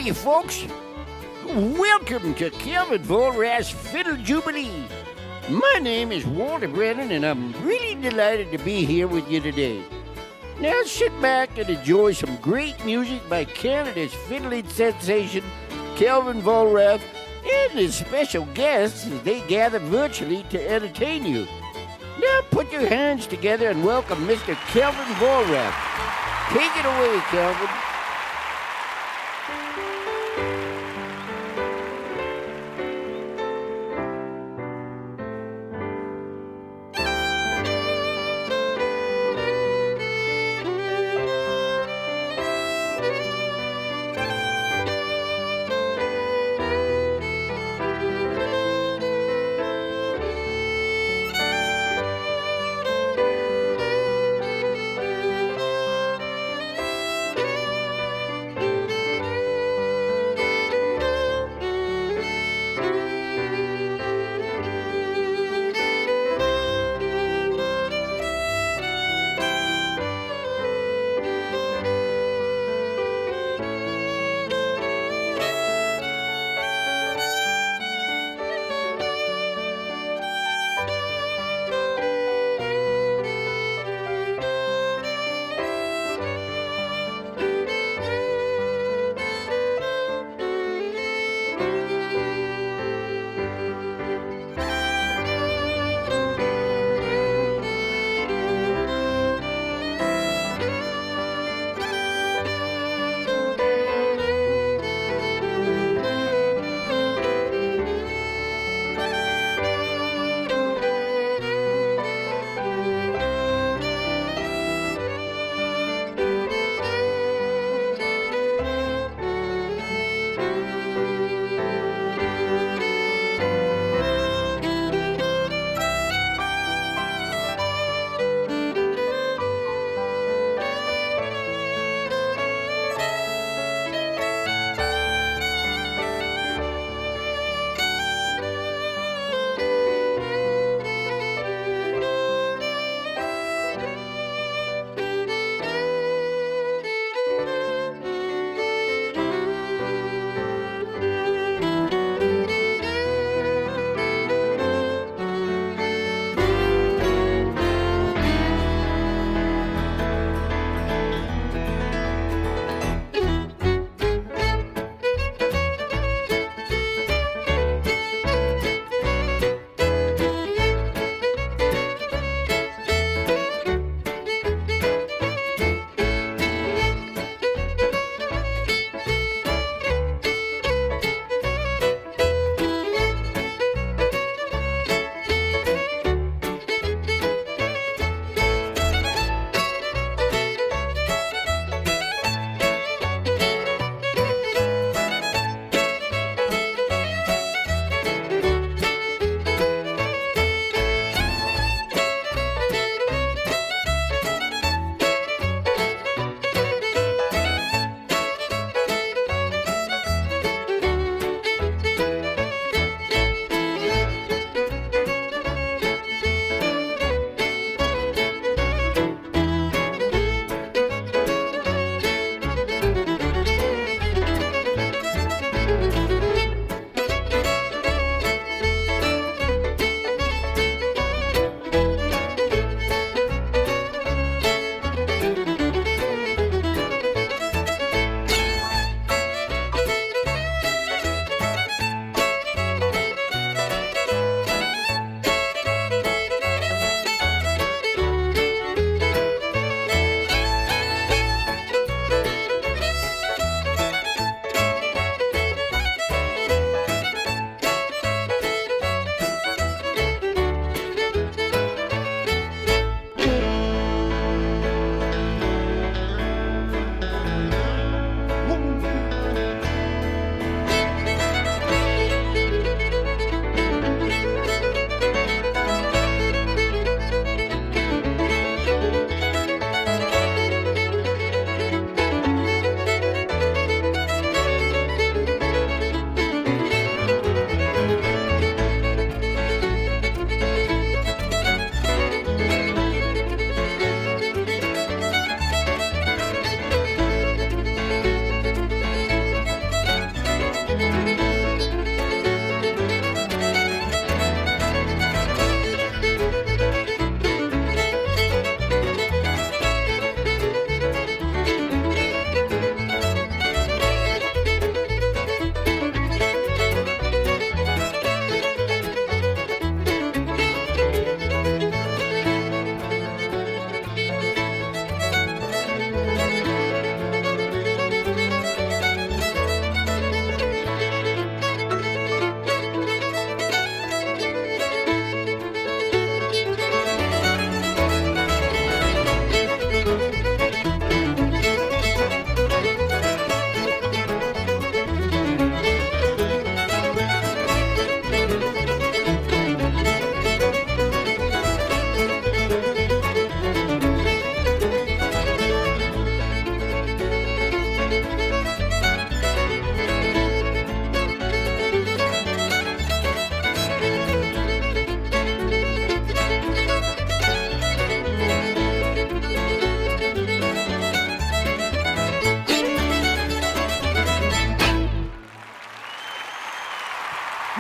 you folks? Welcome to Kelvin Vollrath's Fiddle Jubilee. My name is Walter Brennan, and I'm really delighted to be here with you today. Now sit back and enjoy some great music by Canada's fiddling sensation, Kelvin Volrath, and his special guests as they gather virtually to entertain you. Now put your hands together and welcome Mr. Kelvin Volrath. Take it away, Kelvin.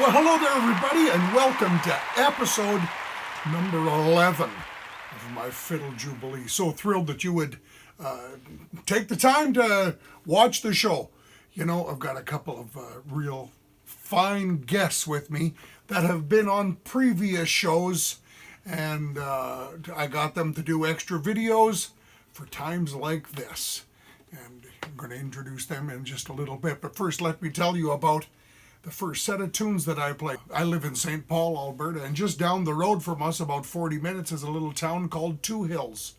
Well, hello there, everybody, and welcome to episode number 11 of my Fiddle Jubilee. So thrilled that you would take the time to watch the show. You know, I've got a couple of real fine guests with me that have been on previous shows, and I got them to do extra videos for times like this. And I'm going to introduce them in just a little bit. But first, let me tell you about the first set of tunes that I play. I live in St. Paul, Alberta, and just down the road from us, about 40 minutes, is a little town called Two Hills.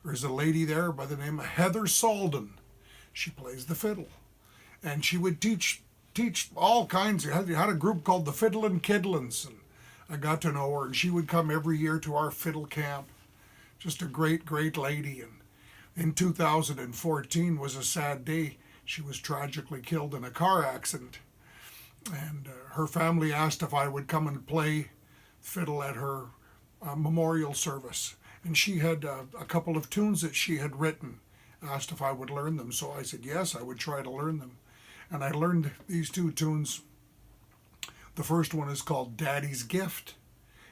There's a lady there by the name of Heather Salden. She plays the fiddle. And she would teach all kinds. Had a group called the Fiddlin' Kidlins, and I got to know her, and she would come every year to our fiddle camp. Just a great, great lady. And in 2014 was a sad day. She was tragically killed in a car accident. And her family asked if I would come and play fiddle at her memorial service. And she had a couple of tunes that she had written, asked if I would learn them. So I said yes, I would try to learn them. And I learned these two tunes. The first one is called Daddy's Gift,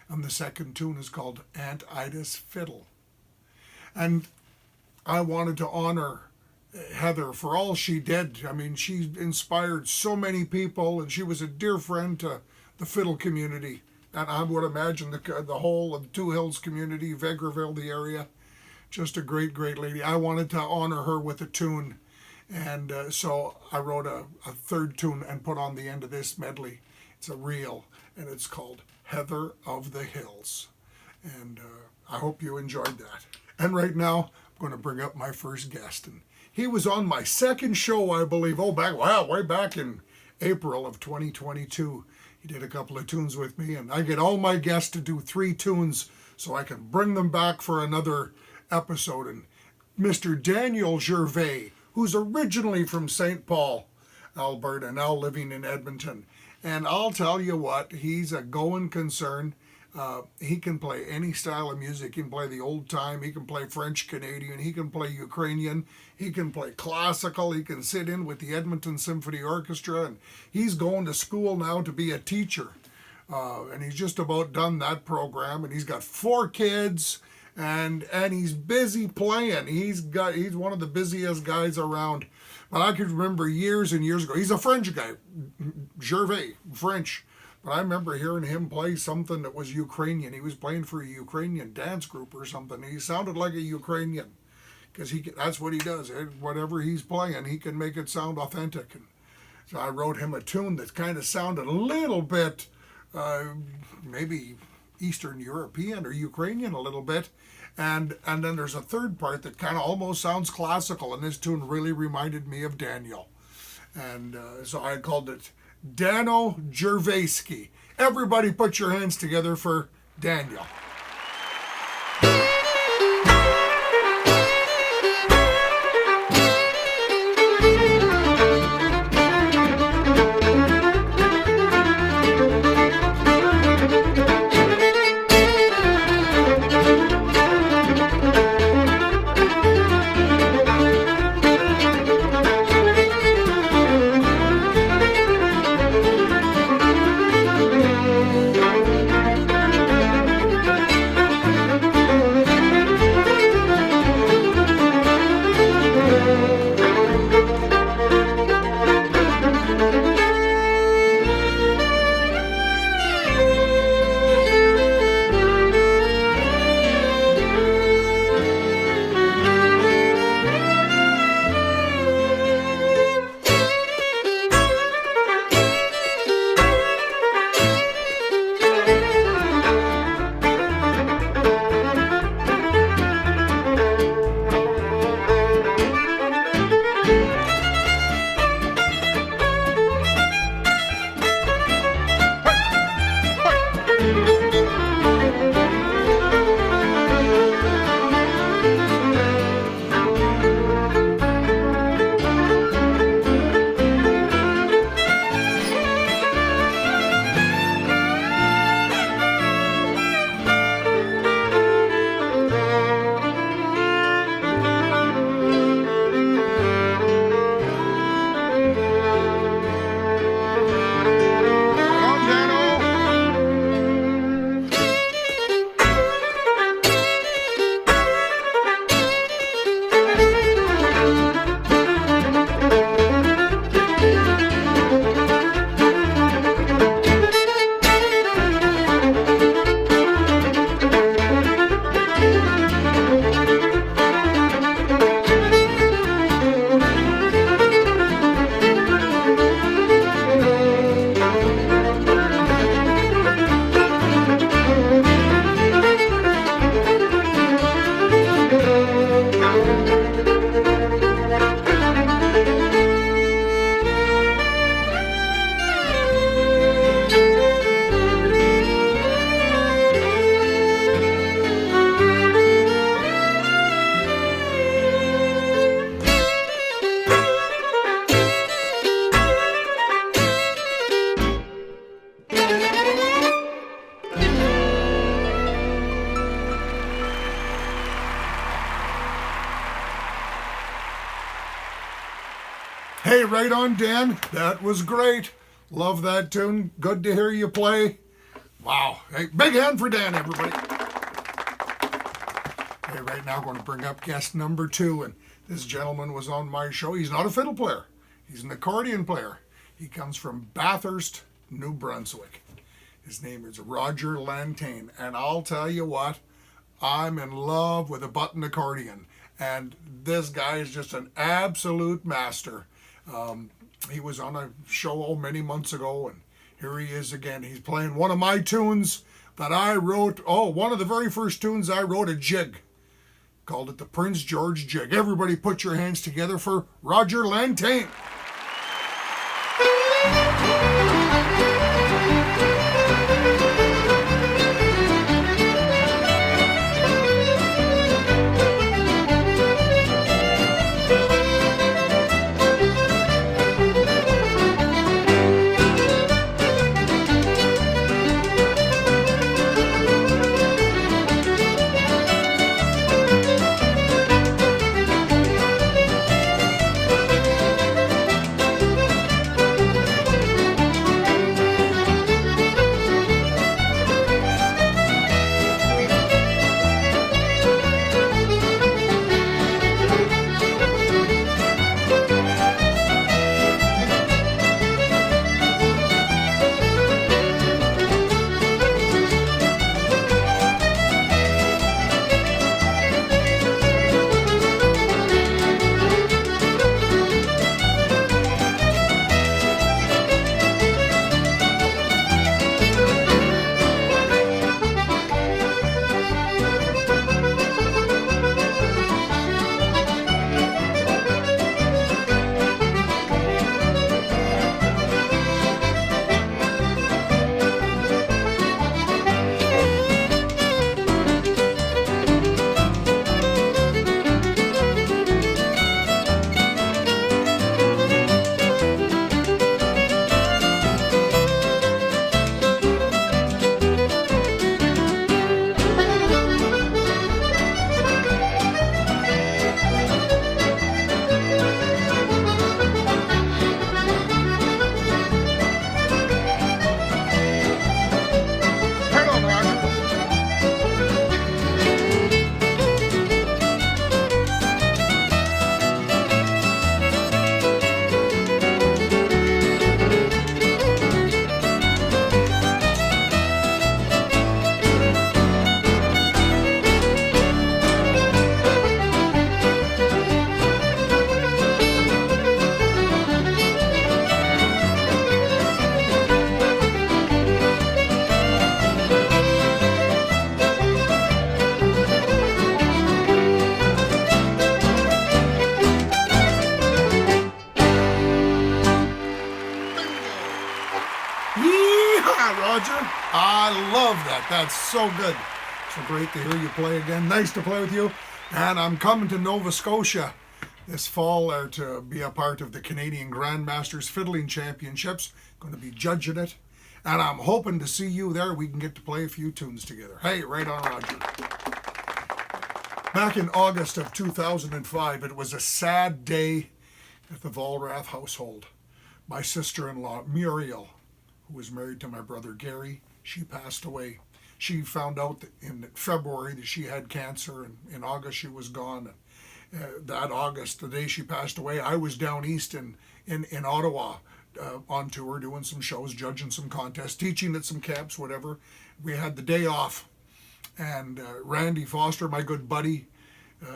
and the second tune is called Aunt Ida's Fiddle. And I wanted to honor Heather for all she did. I mean, she inspired so many people, and she was a dear friend to the fiddle community. And I would imagine the whole of Two Hills community, Vegreville, the area. Just a great, great lady. I wanted to honor her with a tune. And so I wrote a third tune and put on the end of this medley. It's a reel, and it's called Heather of the Hills. And I hope you enjoyed that. And right now, I'm going to bring up my first guest. And he was on my second show, I believe. Way back in April of 2022. He did a couple of tunes with me, and I get all my guests to do 3 tunes so I can bring them back for another episode. And Mr. Daniel Gervais, who's originally from St. Paul, Alberta, now living in Edmonton. And I'll tell you what, he's a going concern. He can play any style of music. He can play the old time, he can play French Canadian, he can play Ukrainian, he can play classical, he can sit in with the Edmonton Symphony Orchestra, and he's going to school now to be a teacher. And he's just about done that program, and he's got 4 kids, and he's busy playing. He's one of the busiest guys around. But I could remember years and years ago, he's a French guy, Gervais, French. But I remember hearing him play something that was Ukrainian. He was playing for a Ukrainian dance group or something. He sounded like a Ukrainian, because that's what he does. Whatever he's playing, he can make it sound authentic. And so I wrote him a tune that kind of sounded a little bit, maybe Eastern European or Ukrainian a little bit. And then there's a third part that kind of almost sounds classical, and this tune really reminded me of Daniel. And so I called it Dano Gervaiski. Everybody put your hands together for Daniel. Hey, right on, Dan. That was great. Love that tune. Good to hear you play. Wow. Hey, big hand for Dan, everybody. Hey, right now I'm going to bring up guest number 2, and this gentleman was on my show. He's not a fiddle player. He's an accordion player. He comes from Bathurst, New Brunswick. His name is Roger Lantane, and I'll tell you what, I'm in love with a button accordion, and this guy is just an absolute master. He was on a show many months ago, and here he is again. He's playing one of my tunes that I wrote. Oh, one of the very first tunes I wrote, a jig. Called it the Prince George Jig. Everybody put your hands together for Roger Lantane. Yee Haw, Roger. I love that. That's so good. So great to hear you play again. Nice to play with you. And I'm coming to Nova Scotia this fall to be a part of the Canadian Grandmasters Fiddling Championships. Going to be judging it. And I'm hoping to see you there. We can get to play a few tunes together. Hey, right on, Roger. Back in August of 2005, it was a sad day at the Volrath household. My sister-in-law, Muriel, who was married to my brother Gary, she passed away. She found out that in February that she had cancer, and in August she was gone. That August, the day she passed away, I was down east in Ottawa on tour, doing some shows, judging some contests, teaching at some camps, whatever. We had the day off, and Randy Foster, my good buddy,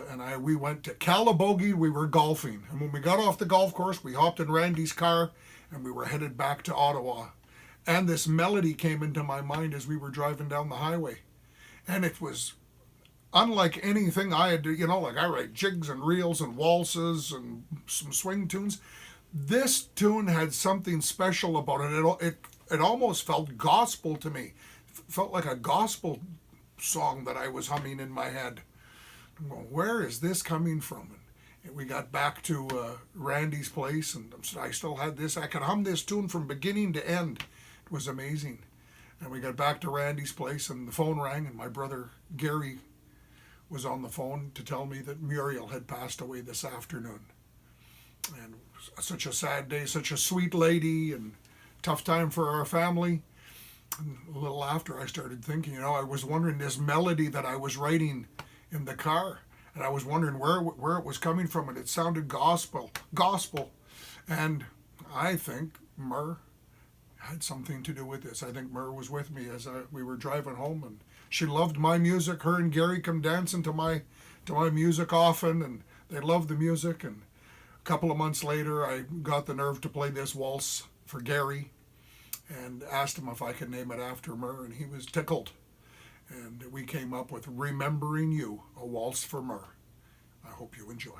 and we went to Calabogie. We were golfing, and when we got off the golf course, we hopped in Randy's car, and we were headed back to Ottawa. And this melody came into my mind as we were driving down the highway, and it was unlike anything I had, like I write jigs and reels and waltzes and some swing tunes. This tune had something special about it. It almost felt gospel to me. It felt like a gospel song that I was humming in my head. I'm going, where is this coming from? And we got back to Randy's place, and I still had this. I could hum this tune from beginning to end. It was amazing. And we got back to Randy's place, and the phone rang, and my brother Gary was on the phone to tell me that Muriel had passed away this afternoon. And such a sad day, such a sweet lady, and tough time for our family. And a little after, I started thinking, I was wondering this melody that I was writing in the car, and I was wondering where it was coming from, and it sounded gospel. And I think Mur had something to do with this. I think Mur was with me as we were driving home, and she loved my music. Her and Gary come dancing to my music often, and they loved the music. And a couple of months later, I got the nerve to play this waltz for Gary and asked him if I could name it after Mur, and he was tickled. And we came up with Remembering You, a waltz for Mur. I hope you enjoy.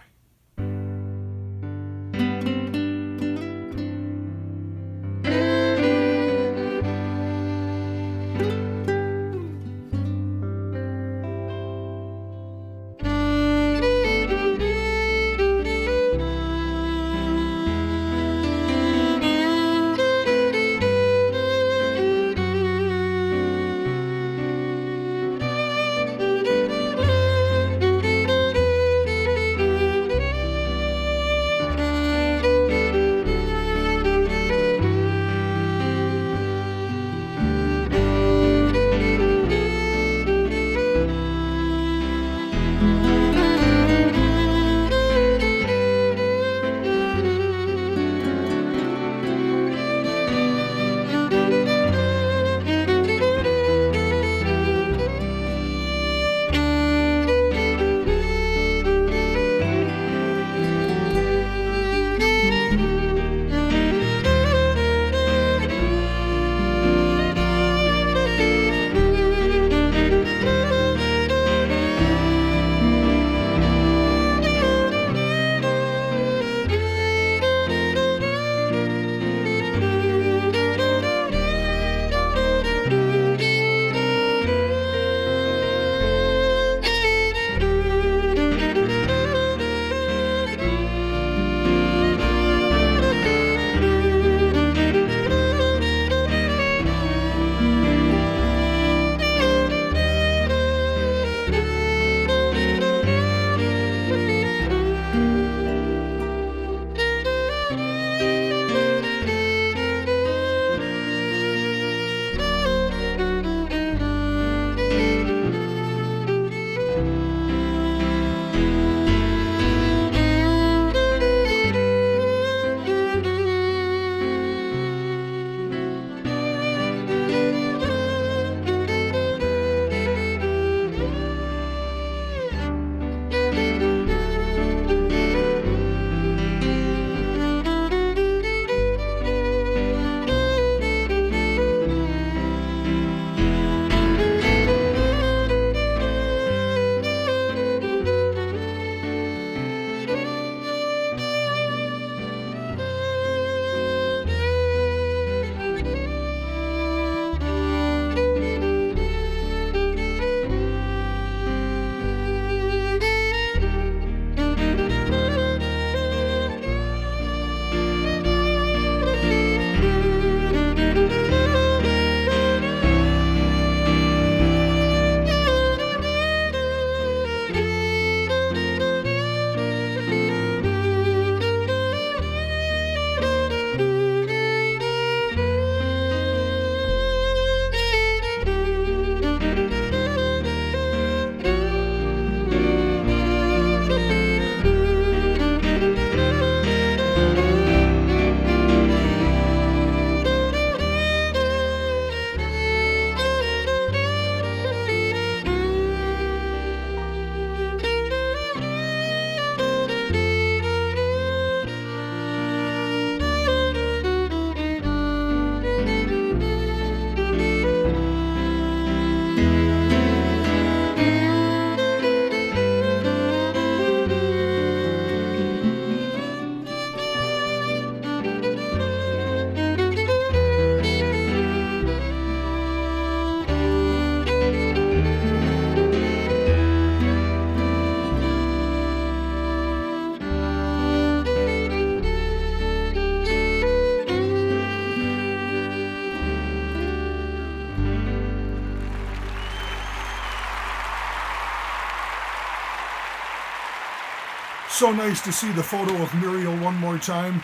So nice to see the photo of Muriel one more time.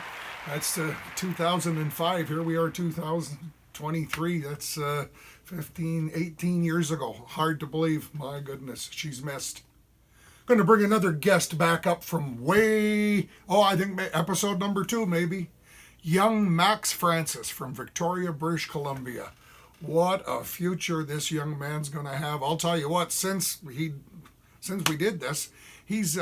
That's 2005. Here we are, 2023. That's 15, 18 years ago. Hard to believe. My goodness, she's missed. Going to bring another guest back up from I think episode number 2 maybe. Young Max Francis from Victoria, British Columbia. What a future this young man's going to have. I'll tell you what, since we did this, he's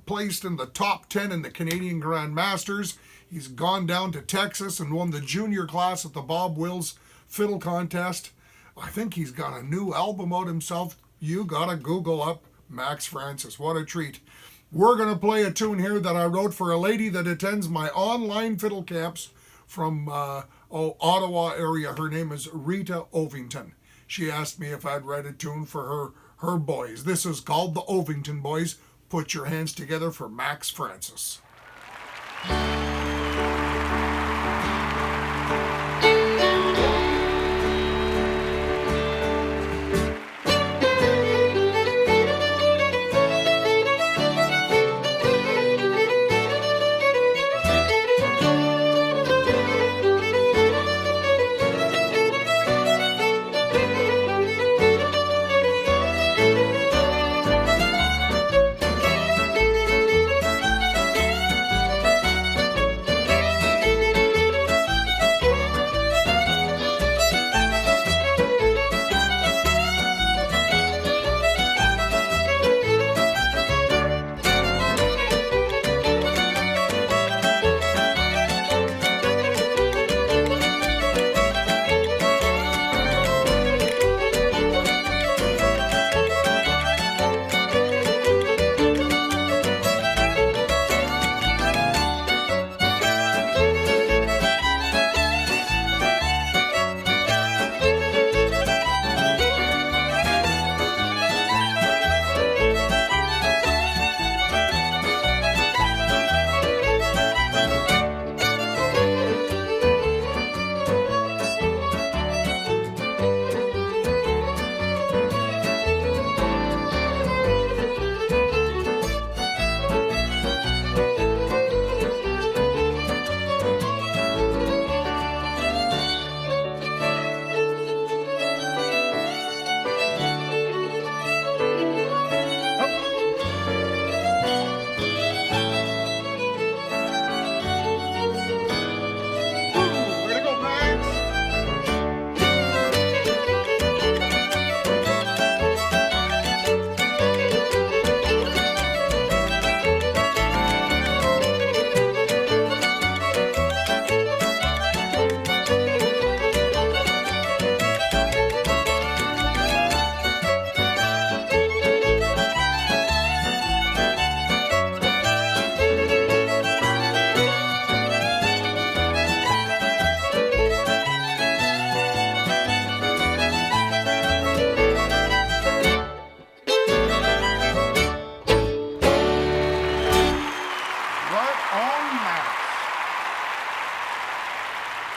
placed in the top 10 in the Canadian Grand Masters. He's gone down to Texas and won the junior class at the Bob Wills Fiddle Contest. I think he's got a new album out himself. You gotta Google up Max Francis. What a treat. We're going to play a tune here that I wrote for a lady that attends my online fiddle camps from Ottawa area. Her name is Rita Ovington. She asked me if I'd write a tune for her boys. This is called the Ovington Boys. Put your hands together for Max Francis.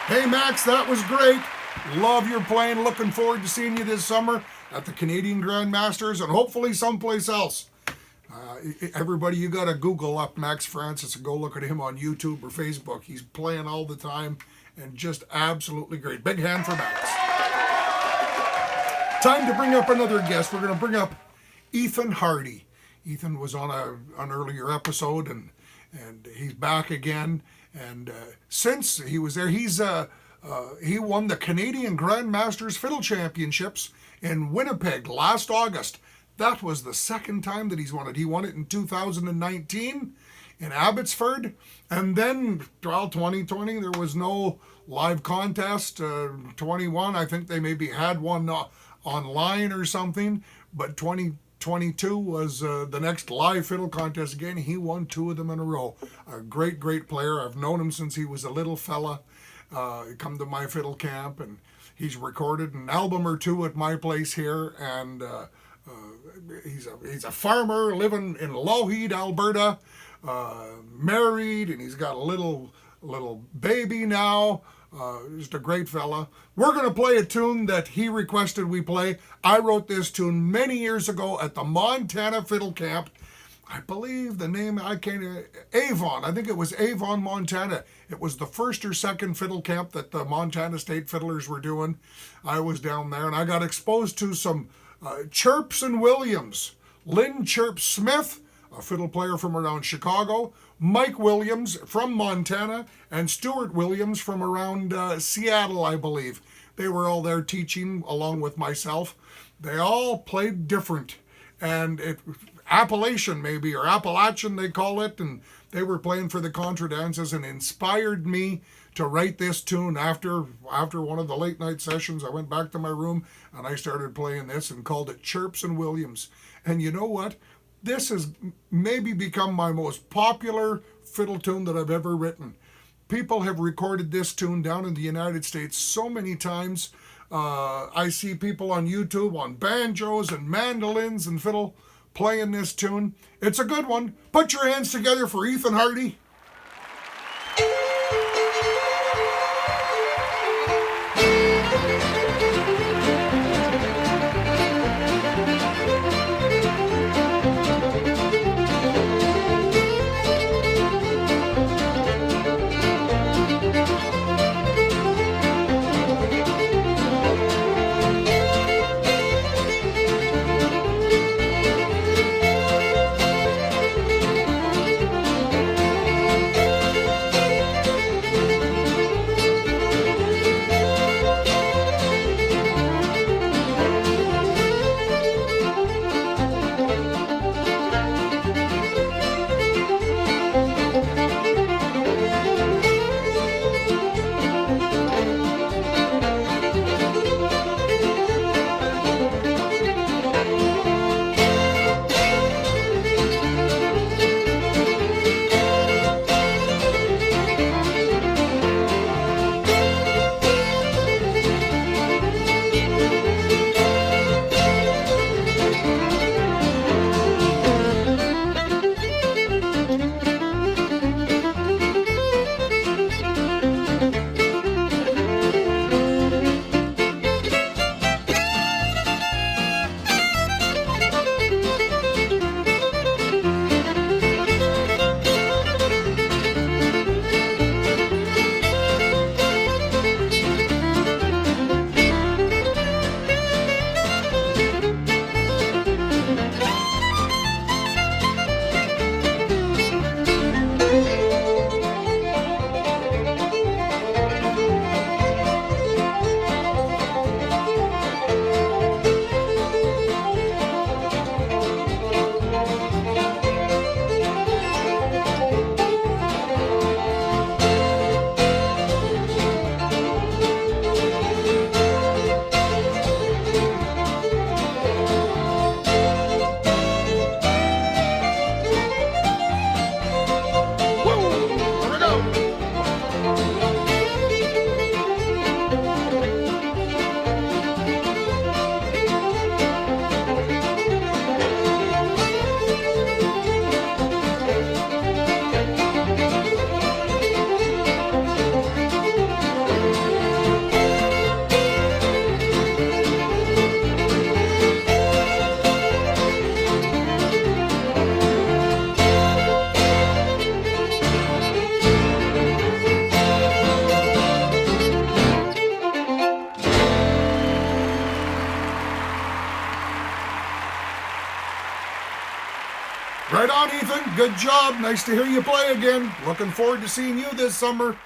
Hey Max, that was great. Love your playing. Looking forward to seeing you this summer at the Canadian Grand Masters and hopefully someplace else. Everybody, you got to Google up Max Francis and go look at him on YouTube or Facebook. He's playing all the time and just absolutely great. Big hand for Max. Time to bring up another guest. We're going to bring up Ethan Harty. Ethan was on an earlier episode and he's back again. And since he was there, he won the Canadian Grand Masters Fiddle Championships in Winnipeg last August. That was the second time that he's won it. He won it in 2019 in Abbotsford. And then, 2020, there was no live contest. 21, I think they maybe had one online or something. But 2022 was the next live fiddle contest again. He won 2 of them in a row. A great, great player. I've known him since he was a little fella. Come to my fiddle camp, and he's recorded an album or 2 at my place here. And he's a farmer living in Lougheed, Alberta, married, and he's got a little baby now. Just a great fella. We're going to play a tune that he requested we play. I wrote this tune many years ago at the Montana Fiddle Camp. I believe the name, Avon. I think it was Avon, Montana. It was the first or second fiddle camp that the Montana State Fiddlers were doing. I was down there and I got exposed to some Chirps and Williams. Lynn Chirp Smith, a fiddle player from around Chicago, Mike Williams from Montana, and Stuart Williams from around Seattle, I believe. They were all there teaching along with myself. They all played different. And Appalachian maybe, or Appalachian they call it, and they were playing for the contra dances and inspired me to write this tune. After one of the late night sessions, I went back to my room and I started playing this and called it Chirps and Williams. And you know what? This has maybe become my most popular fiddle tune that I've ever written. People have recorded this tune down in the United States so many times. I see people on YouTube on banjos and mandolins and fiddle playing this tune. It's a good one. Put your hands together for Ethan Harty. Right on, Ethan. Good job. Nice to hear you play again. Looking forward to seeing you this summer.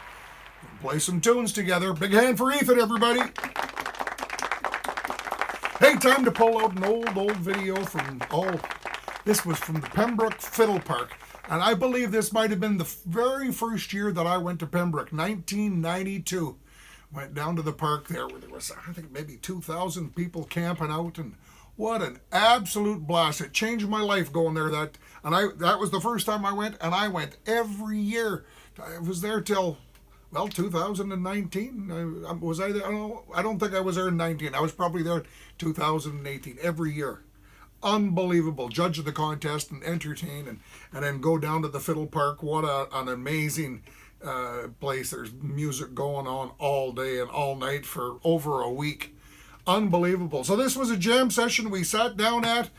We'll play some tunes together. Big hand for Ethan, everybody. Hey, time to pull out an old video from, this was from the Pembroke Fiddle Park. And I believe this might have been the very first year that I went to Pembroke, 1992. Went down to the park there where there was, I think, maybe 2,000 people camping out, and what an absolute blast. It changed my life going there. That was the first time I went, and I went every year. I was there till, 2019. Was I there? I don't think I was there in 19. I was probably there in 2018, every year. Unbelievable. Judge of the contest and entertain, and then go down to the Fiddle Park. What an amazing place. There's music going on all day and all night for over a week. unbelievable. So this was a jam session we sat down at.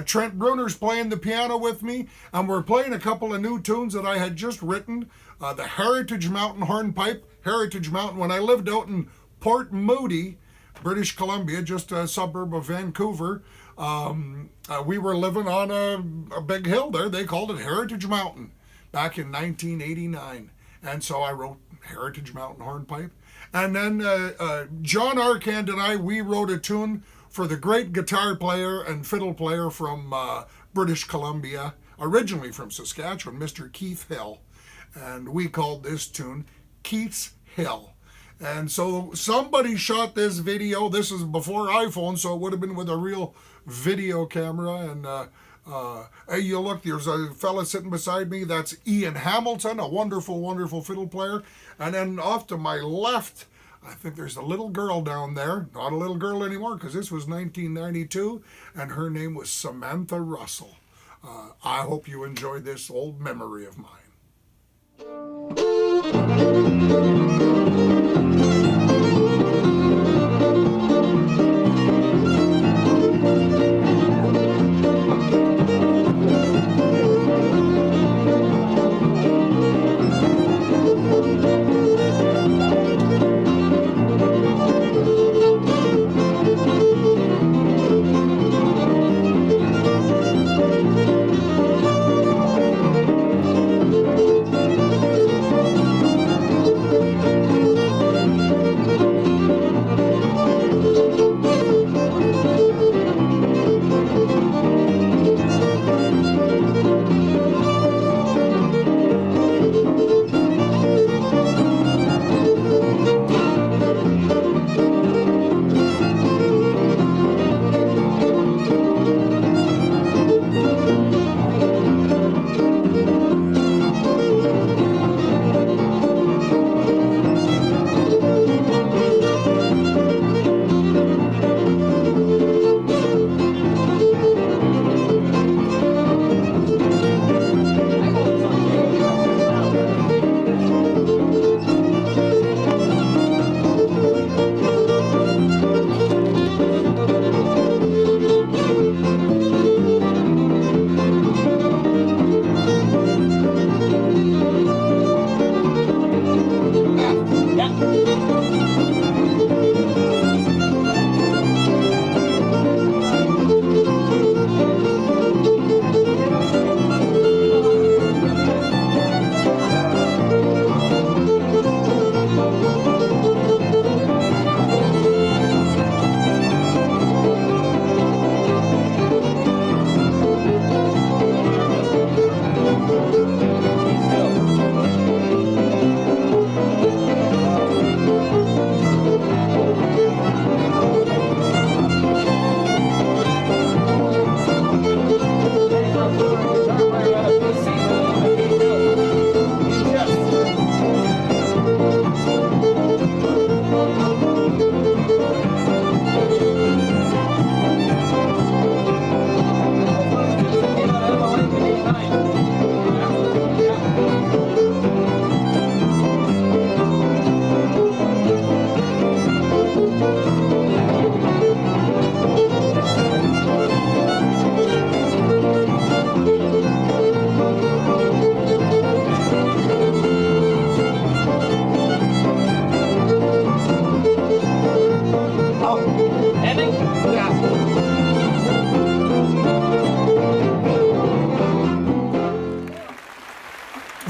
Trent Bruner's playing the piano with me, and we're playing a couple of new tunes that I had just written. The Heritage Mountain Hornpipe. Heritage Mountain, when I lived out in Port Moody, British Columbia, just a suburb of Vancouver, we were living on a big hill there. They called it Heritage Mountain back in 1989. And so I wrote Heritage Mountain Hornpipe. And then John Arcand and I, we wrote a tune for the great guitar player and fiddle player from British Columbia, originally from Saskatchewan, Mr. Keith Hill. And we called this tune Keith's Hill. And so somebody shot this video. This is before iPhone, so it would have been with a real video camera. And hey, you look, there's a fella sitting beside me. That's Ian Hamilton, a wonderful, wonderful fiddle player. And then off to my left, I think there's a little girl down there. Not a little girl anymore, because this was 1992, and her name was Samantha Russell. I hope you enjoy this old memory of mine.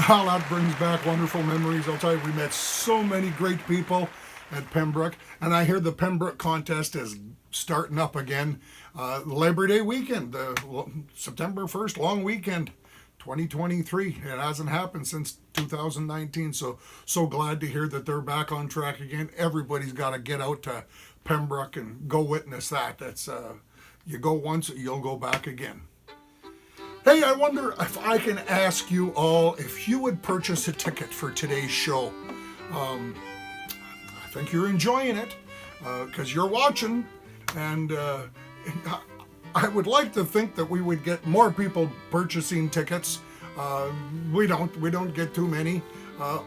Well, that brings back wonderful memories. I'll tell you, we met so many great people at Pembroke, and I hear the Pembroke contest is starting up again. Labor Day weekend, September 1st, long weekend, 2023. It hasn't happened since 2019, so glad to hear that they're back on track again. Everybody's got to get out to Pembroke and go witness that. That's you go once, you'll go back again. Hey, I wonder if I can ask you all if you would purchase a ticket for today's show. I think you're enjoying it because you're watching, and I would like to think that we would get more people purchasing tickets. We don't get too many,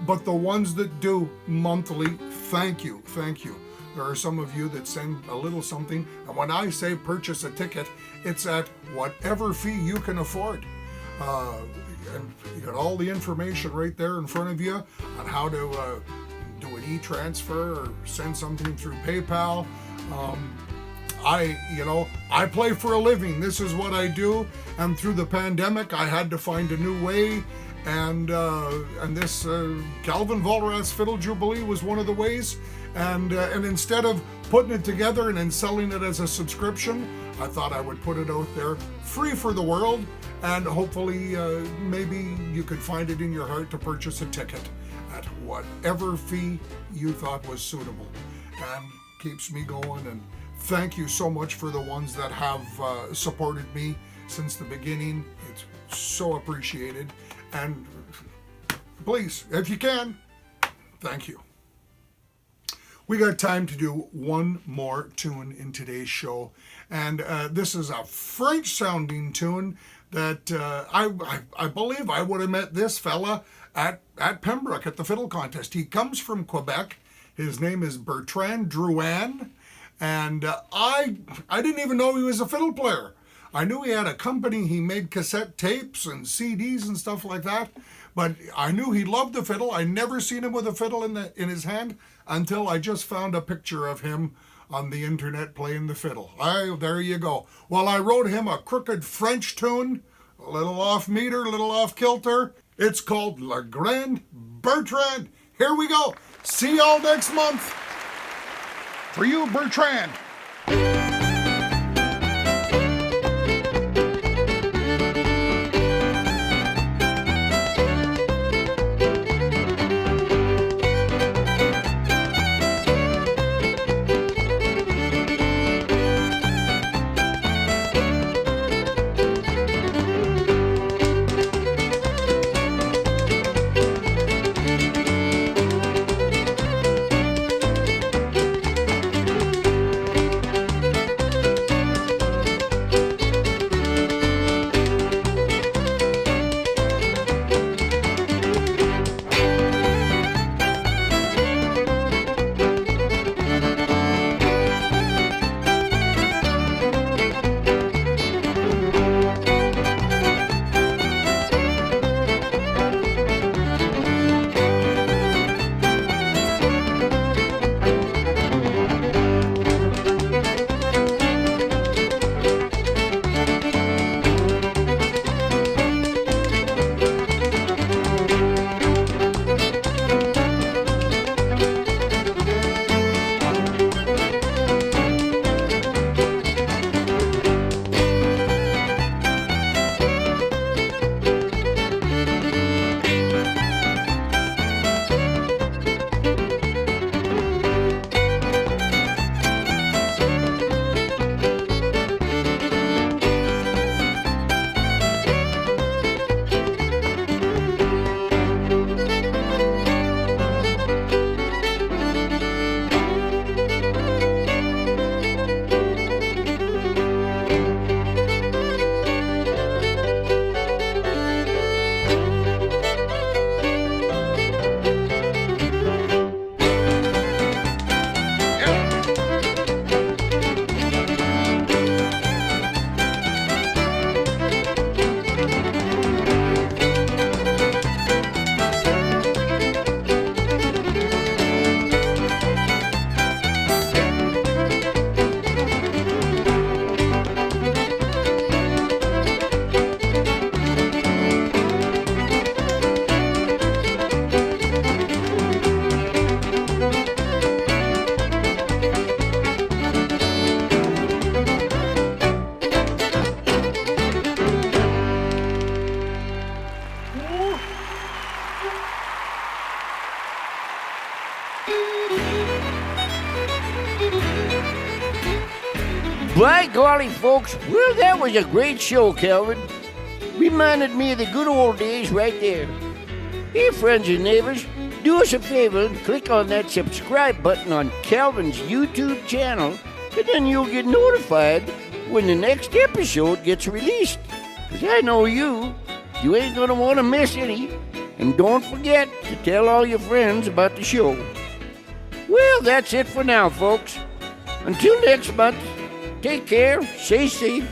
but the ones that do monthly, thank you. There are some of you that send a little something. And when I say purchase a ticket, it's at whatever fee you can afford. And you got all the information right there in front of you on how to do an e-transfer or send something through PayPal. I play for a living. This is what I do. And through the pandemic, I had to find a new way. And this Calvin Volrath's Fiddle Jubilee was one of the ways. And instead of putting it together and then selling it as a subscription, I thought I would put it out there free for the world. And hopefully, maybe you could find it in your heart to purchase a ticket at whatever fee you thought was suitable. And keeps me going. And thank you so much for the ones that have supported me since the beginning. It's so appreciated. And please, if you can, thank you. We got time to do one more tune in today's show. And this is a French-sounding tune that I believe I would have met this fella at Pembroke at the fiddle contest. He comes from Quebec. His name is Bertrand Drouin. And I didn't even know he was a fiddle player. I knew he had a company. He made cassette tapes and CDs and stuff like that. But I knew he loved the fiddle. I never seen him with a fiddle in his hand until I just found a picture of him on the internet playing the fiddle. There you go. Well, I wrote him a crooked French tune, a little off meter, a little off kilter. It's called Le Grand Bertrand. Here we go. See y'all next month. For you, Bertrand. By golly, folks, well, that was a great show, Calvin. Reminded me of the good old days right there. Hey, friends and neighbors, do us a favor and click on that subscribe button on Calvin's YouTube channel, and then you'll get notified when the next episode gets released. Because I know you ain't going to want to miss any. And don't forget to tell all your friends about the show. Well, that's it for now, folks. Until next month, take care, stay safe,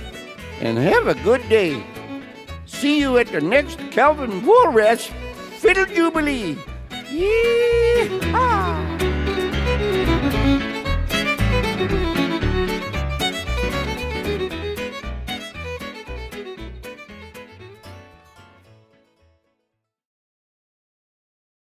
and have a good day. See you at the next Calvin Volrath Fiddle Jubilee. Yee Haw!